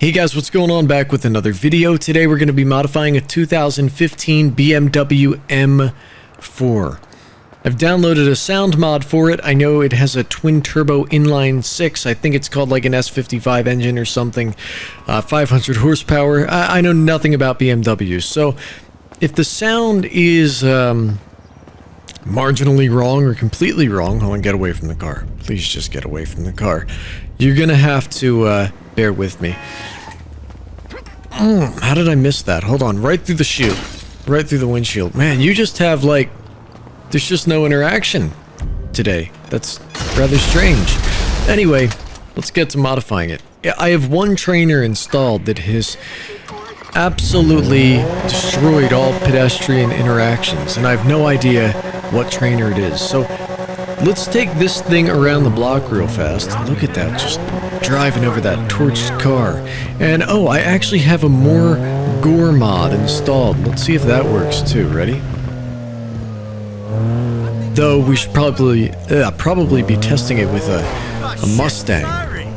Hey guys, what's going on? Back with another video. Today we're going to be modifying a 2015 BMW M4. I've downloaded a sound mod for it. I know it has a twin-turbo inline-6. I think it's called like an S55 engine or something. 500 horsepower. I know nothing about BMWs, so if the sound is marginally wrong or completely wrong... Hold on, get away from the car. Please just get away from the car. You're going to have to bear with me. How did I miss that? Hold on, right through the shield. Right through the windshield. Man, you just have like... There's just no interaction today. That's rather strange. Anyway, let's get to modifying it. I have one trainer installed that has absolutely destroyed all pedestrian interactions, and I have no idea what trainer it is. So let's take this thing around the block real fast. Look at that, just driving over that torched car. And oh, I actually have a more gore mod installed. Let's see if that works too. Ready? Though we should probably be testing it with a Mustang,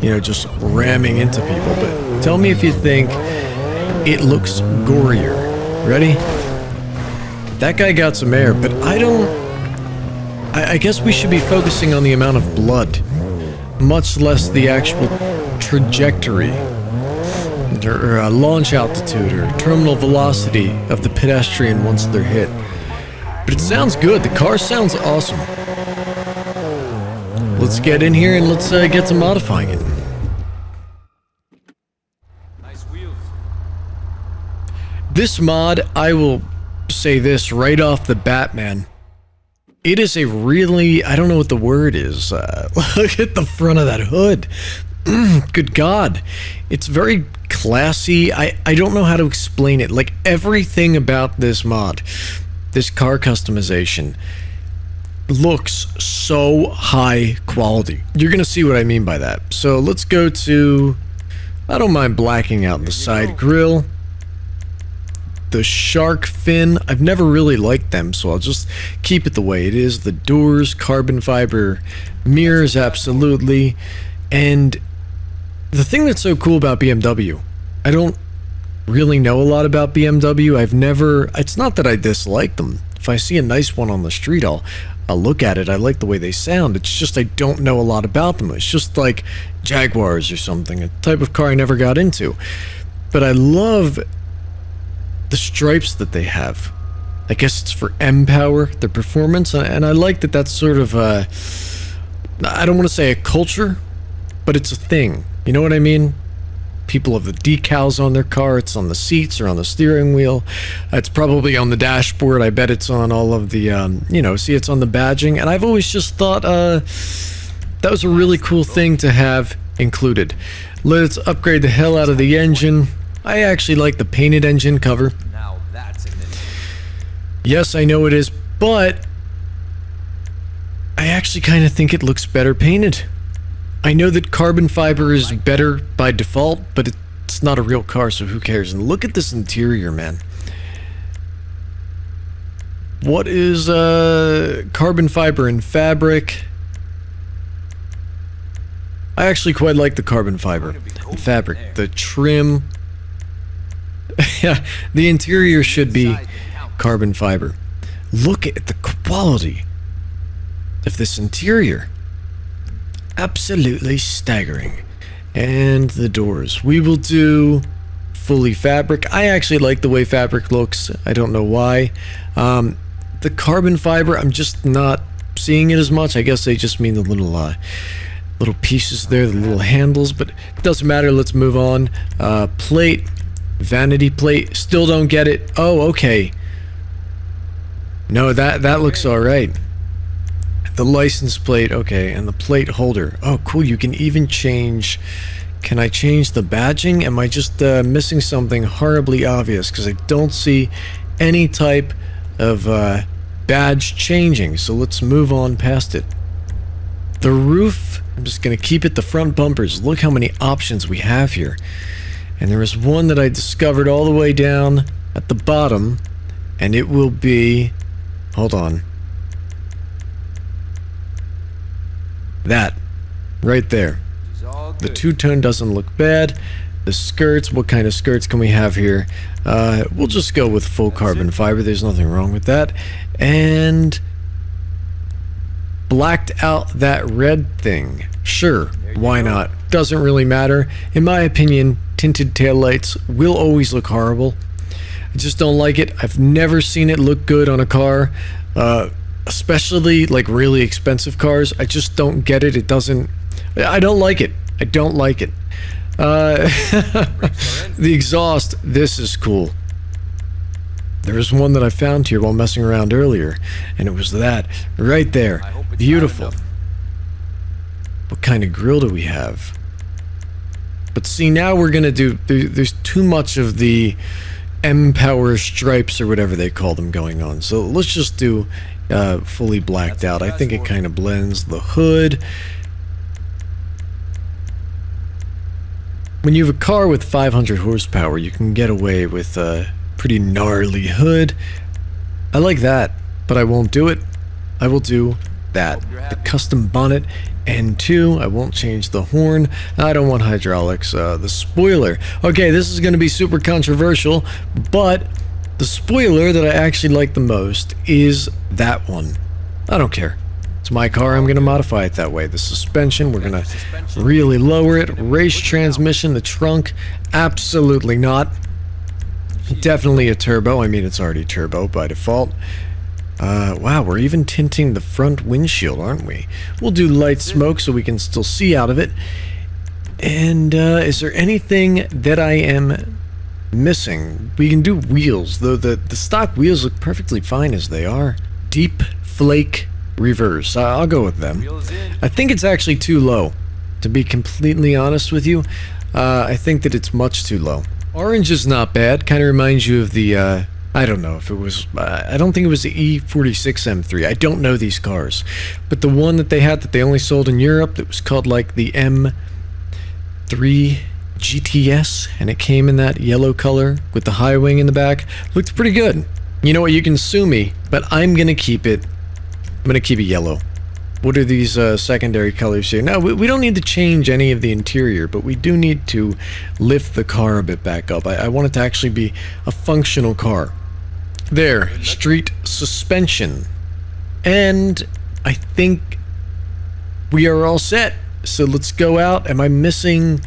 you know, just ramming into people. But tell me if you think it looks gorier. Ready? That guy got some air, but I guess we should be focusing on the amount of blood, much less the actual trajectory, or launch altitude, or terminal velocity of the pedestrian once they're hit. But it sounds good. The car sounds awesome. Let's get in here and let's get to modifying it. Nice wheels. This mod, I will say this right off the bat, man. It is a really, I don't know what the word is. Look at the front of that hood. Good God. It's very classy. I don't know how to explain it. Like everything about this mod, this car customization, looks so high quality. You're going to see what I mean by that. So let's go to, I don't mind blacking out the side grille. The shark fin, I've never really liked them, so I'll just keep it the way it is. The doors, carbon fiber mirrors, absolutely. And the thing that's so cool about BMW, I don't really know a lot about BMW. It's not that I dislike them. If I see a nice one on the street, I'll look at it. I like the way they sound. It's just I don't know a lot about them. It's just like Jaguars or something, a type of car I never got into. But I love the stripes that they have. I guess it's for M-Power, their performance, and I like that that's sort of I don't want to say a culture, but it's a thing. You know what I mean? People have the decals on their car. It's on the seats or on the steering wheel. It's probably on the dashboard. I bet it's on all of the, you know, see, it's on the badging. And I've always just thought that was a really cool thing to have included. Let's upgrade the hell out of the engine. I actually like the painted engine cover. Now that's an Yes, I know it is, but I actually kind of think it looks better painted. I know that carbon fiber is better by default, but it's not a real car, so who cares? And look at this interior, man. What is carbon fiber and fabric? I actually quite like the carbon fiber and fabric. The trim. Yeah, the interior should be carbon fiber. Look at the quality of this interior. Absolutely staggering. And the doors. We will do fully fabric. I actually like the way fabric looks. I don't know why. The carbon fiber, I'm just not seeing it as much. I guess they just mean the little pieces there, the little handles, but it doesn't matter. Let's move on. Plate. Vanity plate. Still don't get it. Oh, okay. No, that looks alright. The license plate, okay, and the plate holder. Oh, cool, you can even change... Can I change the badging? Am I just missing something horribly obvious? Because I don't see any type of badge changing, so let's move on past it. The roof, I'm just going to keep it the front bumpers. Look how many options we have here. And there is one that I discovered all the way down at the bottom, and it will be... Hold on. That. Right there. The two-tone doesn't look bad. The skirts, what kind of skirts can we have here? We'll just go with full carbon fiber. There's nothing wrong with that. And blacked out that red thing. Sure, why not? Doesn't really matter. In my opinion, tinted taillights will always look horrible. I just don't like it. I've never seen it look good on a car, especially like really expensive cars. I just don't get it. It doesn't... I don't like it. I don't like it. The exhaust, this is cool. There was one that I found here while messing around earlier, and it was that right there. Beautiful. What kind of grill do we have? But see, now we're gonna do... There's too much of the M-Power stripes or whatever they call them going on. So let's just do fully blacked out. I think it kind of blends. The hood. When you have a car with 500 horsepower, you can get away with a pretty gnarly hood. I like that, but I won't do it. I will do that. The custom bonnet. And 2, I won't change the horn. I don't want hydraulics. The spoiler. Okay, this is going to be super controversial, but the spoiler that I actually like the most is that one. I don't care. It's my car. I'm going to modify it that way. The suspension, we're going to really lower it. Race transmission, the trunk, absolutely not. Definitely a turbo. I mean, it's already turbo by default. Wow, we're even tinting the front windshield, aren't we? We'll do light smoke so we can still see out of it. And, is there anything that I am missing? We can do wheels, though the stock wheels look perfectly fine as they are. Deep flake reverse. I'll go with them. I think it's actually too low, to be completely honest with you. I think that it's much too low. Orange is not bad. Kind of reminds you of the, I don't know if it was, I don't think it was the E46 M3. I don't know these cars. But the one that they had that they only sold in Europe, that was called like the M3 GTS, and it came in that yellow color with the high wing in the back. Looked pretty good. You know what, you can sue me, but I'm going to keep it, yellow. What are these secondary colors here? No, we don't need to change any of the interior, but we do need to lift the car a bit back up. I want it to actually be a functional car. There, street suspension. And I think we are all set. So let's go out. Am I missing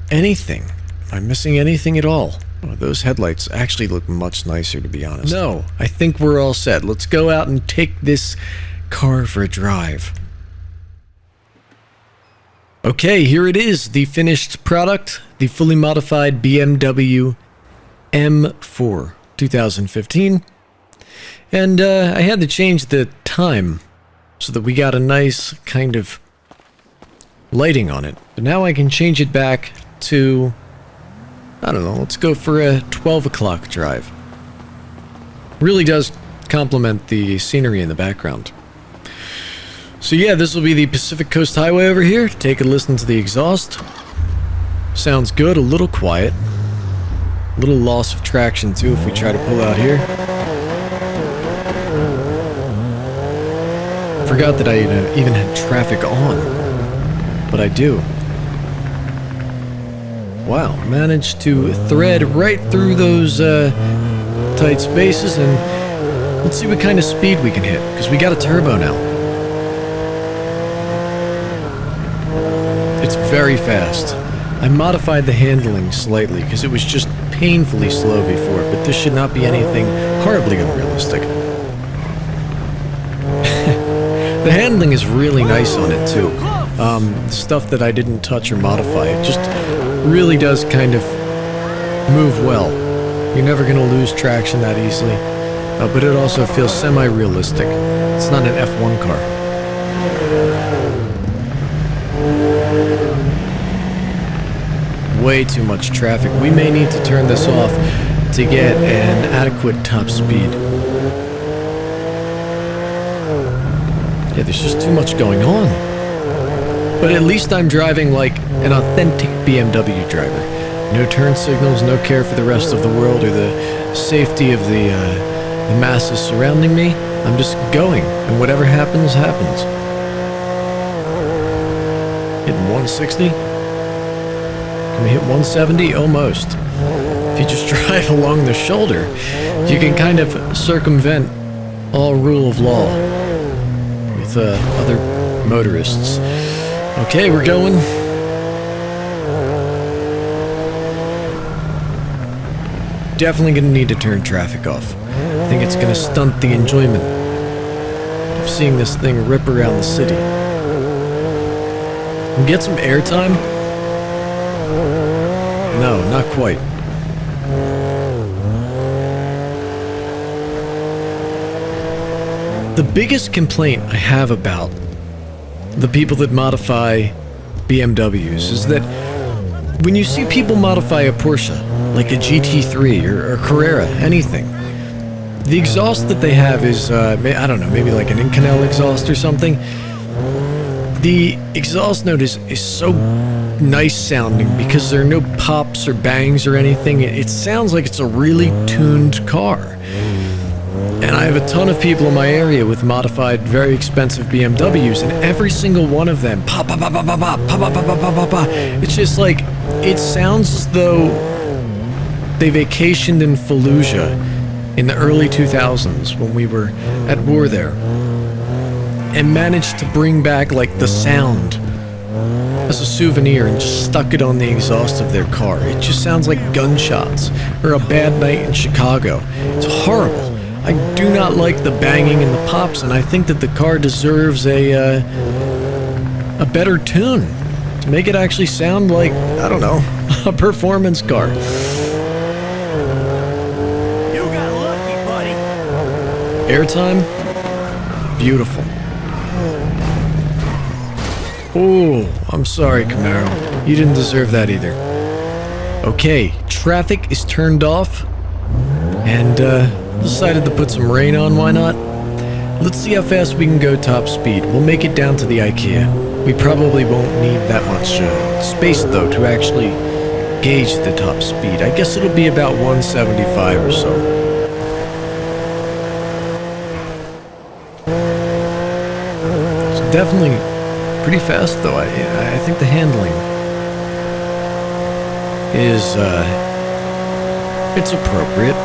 anything? Am I missing anything at all? Oh, those headlights actually look much nicer, to be honest. No, I think we're all set. Let's go out and take this car for a drive. Okay, here it is, the finished product, the fully modified BMW M4 2015. And I had to change the time so that we got a nice kind of lighting on it. But now I can change it back to, I don't know, let's go for a 12 o'clock drive. Really does complement the scenery in the background. So yeah, this will be the Pacific Coast Highway over here. Take a listen to the exhaust. Sounds good, a little quiet. A little loss of traction too if we try to pull out here. Forgot that I even had traffic on, but I do. Wow, managed to thread right through those tight spaces, and let's see what kind of speed we can hit, because we got a turbo now. It's very fast. I modified the handling slightly because it was just painfully slow before, but this should not be anything horribly unrealistic. The handling is really nice on it too. Stuff that I didn't touch or modify, it just really does kind of move well. You're never going to lose traction that easily, but it also feels semi-realistic. It's not an F1 car. Way too much traffic. We may need to turn this off to get an adequate top speed. Yeah, there's just too much going on. But at least I'm driving like an authentic BMW driver. No turn signals, no care for the rest of the world or the safety of the masses surrounding me. I'm just going, and whatever happens, happens. Hitting 160. Can we hit 170? Almost. If you just drive along the shoulder, you can kind of circumvent all rule of law with other motorists. Okay, we're going. Definitely gonna need to turn traffic off. I think it's gonna stunt the enjoyment of seeing this thing rip around the city. We'll get some airtime? No, not quite. The biggest complaint I have about the people that modify BMWs is that when you see people modify a Porsche, like a GT3 or Carrera, anything, the exhaust that they have is, I don't know, maybe like an Inconel exhaust or something. The exhaust note is so nice sounding because there are no pops or bangs or anything. It sounds like it's a really tuned car. And I have a ton of people in my area with modified, very expensive BMWs, and every single one of them, pop, pop, pop, pop, pop, pop, pop, pop, pop, pop, pop. It's just like, it sounds as though they vacationed in Fallujah in the early 2000s when we were at war there, and managed to bring back like the sound as a souvenir and just stuck it on the exhaust of their car. It just sounds like gunshots or a bad night in Chicago. It's horrible. I do not like the banging and the pops, and I think that the car deserves a better tune to make it actually sound like, I don't know, a performance car. You got lucky, buddy. Airtime? Beautiful. Oh, I'm sorry, Camaro. You didn't deserve that either. Okay, traffic is turned off, and decided to put some rain on, why not? Let's see how fast we can go top speed. We'll make it down to the IKEA. We probably won't need that much space, though, to actually gauge the top speed. I guess it'll be about 175 or so. It's definitely pretty fast, though. I think the handling is, it's appropriate.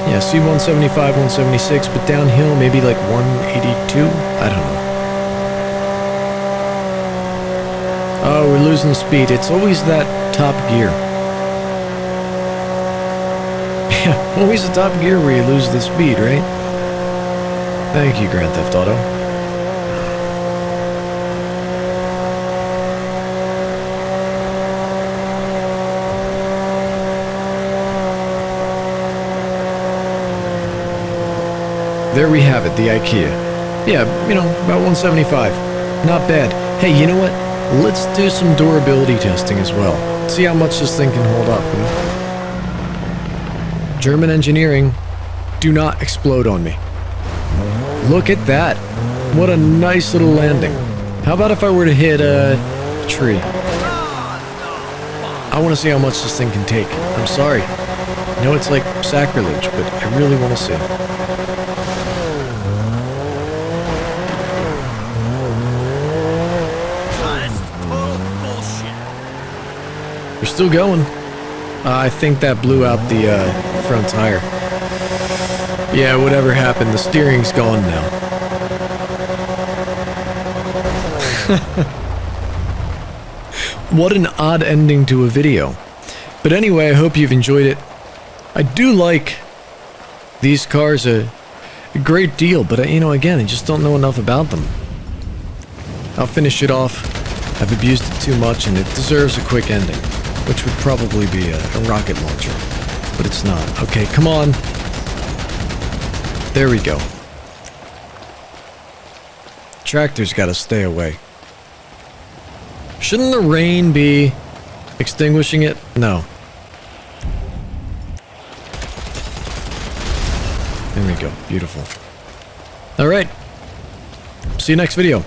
Yeah, see 175, 176, but downhill maybe like 182? I don't know. Oh, we're losing speed. It's always that top gear. Yeah, always the top gear where you lose the speed, right? Thank you, Grand Theft Auto. There we have it, the IKEA. Yeah, you know, about 175. Not bad. Hey, you know what? Let's do some durability testing as well. See how much this thing can hold up. You know? German engineering, do not explode on me. Look at that. What a nice little landing. How about if I were to hit a tree? I want to see how much this thing can take. I'm sorry. I know it's like sacrilege, but I really want to see. We're still going. I think that blew out the front tire. Yeah, whatever happened, the steering's gone now. What an odd ending to a video. But anyway, I hope you've enjoyed it. I do like these cars a great deal, but you know, again, I just don't know enough about them. I'll finish it off. I've abused it too much, and it deserves a quick ending, which would probably be a rocket launcher, but it's not. Okay, come on. There we go. Tractor's gotta stay away. Shouldn't the rain be extinguishing it? No. There we go. Beautiful. Alright. See you next video.